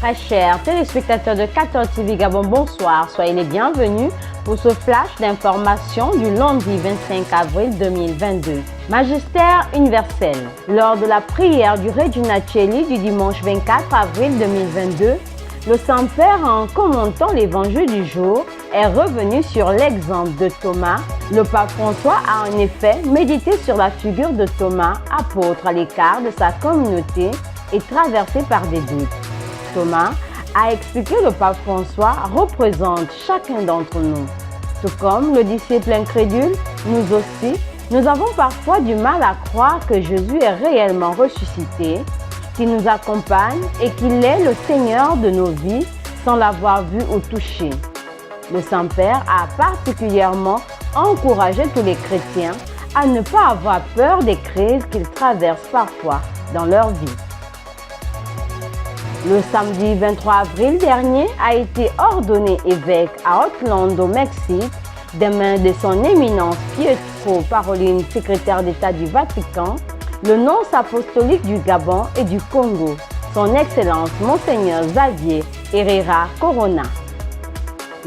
Très chers téléspectateurs de 14 TV Gabon, bonsoir. Soyez les bienvenus pour ce flash d'information du lundi 25 avril 2022. Magistère universel. Lors de la prière du Regina Coeli du dimanche 24 avril 2022, le Saint-Père, en commentant l'évangile du jour, est revenu sur l'exemple de Thomas. Le pape François a en effet médité sur la figure de Thomas, apôtre à l'écart de sa communauté et traversé par des doutes. Thomas, a expliqué le pape François, représente chacun d'entre nous. Tout comme le disciple incrédule, nous aussi, nous avons parfois du mal à croire que Jésus est réellement ressuscité, qu'il nous accompagne et qu'il est le Seigneur de nos vies sans l'avoir vu ou touché. Le Saint-Père a particulièrement encouragé tous les chrétiens à ne pas avoir peur des crises qu'ils traversent parfois dans leur vie. Le samedi 23 avril dernier a été ordonné évêque à Oakland au Mexique des mains de son éminence Pietro Parolin, secrétaire d'État du Vatican, le nonce apostolique du Gabon et du Congo, son Excellence Monseigneur Xavier Herrera Corona.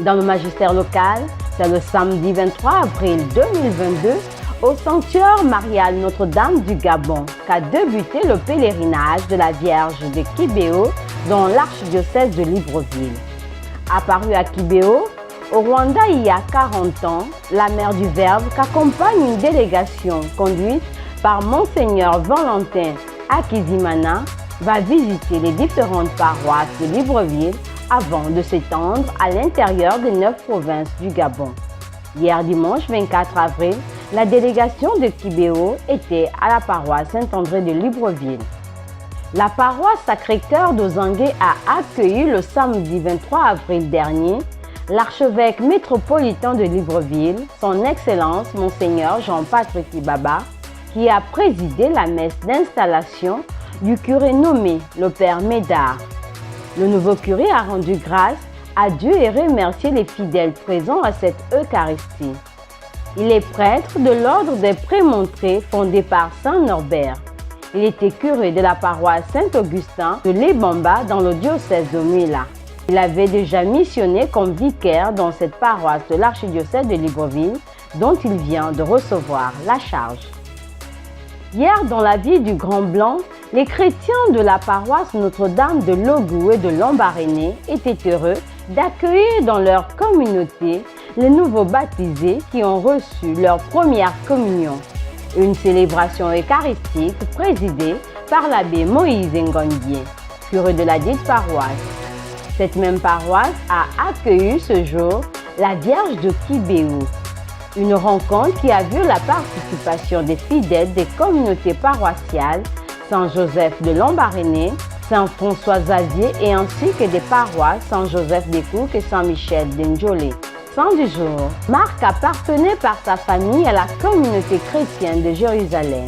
Dans le magistère local, c'est le samedi 23 avril 2022 au sanctuaire marial Notre-Dame du Gabon qu'a débuté le pèlerinage de la Vierge de Kibeho dans l'archidiocèse de Libreville. Apparue à Kibeho, au Rwanda il y a 40 ans, la mère du Verbe qu'accompagne une délégation conduite par Monseigneur Valentin Akizimana va visiter les différentes paroisses de Libreville avant de s'étendre à l'intérieur des 9 provinces du Gabon. Hier dimanche 24 avril, la délégation de Kibeho était à la paroisse Saint-André de Libreville. La paroisse Sacré-Cœur d'Ozangué a accueilli le samedi 23 avril dernier l'archevêque métropolitain de Libreville, son Excellence Monseigneur Jean-Patrick Ibaba, qui a présidé la messe d'installation du curé nommé le Père Médard. Le nouveau curé a rendu grâce à Dieu et remercié les fidèles présents à cette Eucharistie. Il est prêtre de l'ordre des Prémontrés fondé par Saint Norbert. Il était curé de la paroisse Saint-Augustin de Lebamba dans le diocèse de Mouila. Il avait déjà missionné comme vicaire dans cette paroisse de l'archidiocèse de Libreville dont il vient de recevoir la charge. Hier, dans la ville du Grand Blanc, les chrétiens de la paroisse Notre-Dame de Logou et de Lambaréné étaient heureux d'accueillir dans leur communauté les nouveaux baptisés qui ont reçu leur première communion. Une célébration eucharistique présidée par l'abbé Moïse Ngondie, curé de la dite paroisse. Cette même paroisse a accueilli ce jour la Vierge de Kibeho. Une rencontre qui a vu la participation des fidèles des communautés paroissiales Saint-Joseph de Lambaréné, Saint-François Xavier et ainsi que des paroisses Saint-Joseph des Cours et Saint-Michel d'Indjolé. Saint du jour, Marc appartenait par sa famille à la communauté chrétienne de Jérusalem.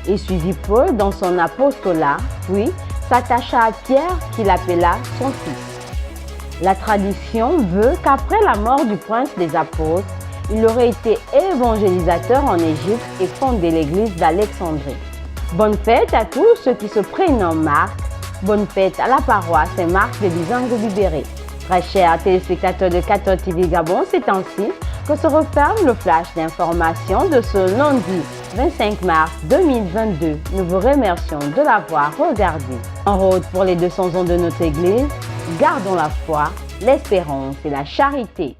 Il suivit Paul dans son apostolat, puis s'attacha à Pierre qu'il appela son fils. La tradition veut qu'après la mort du prince des apôtres, il aurait été évangélisateur en Égypte et fondé l'église d'Alexandrie. Bonne fête à tous ceux qui se prénomment Marc. Bonne fête à la paroisse Saint-Marc de Bizango-Bibéré. Très chers téléspectateurs de 14 TV Gabon, c'est ainsi que se referme le flash d'information de ce lundi 25 mars 2022. Nous vous remercions de l'avoir regardé. En route pour les 200 ans de notre Église, gardons la foi, l'espérance et la charité.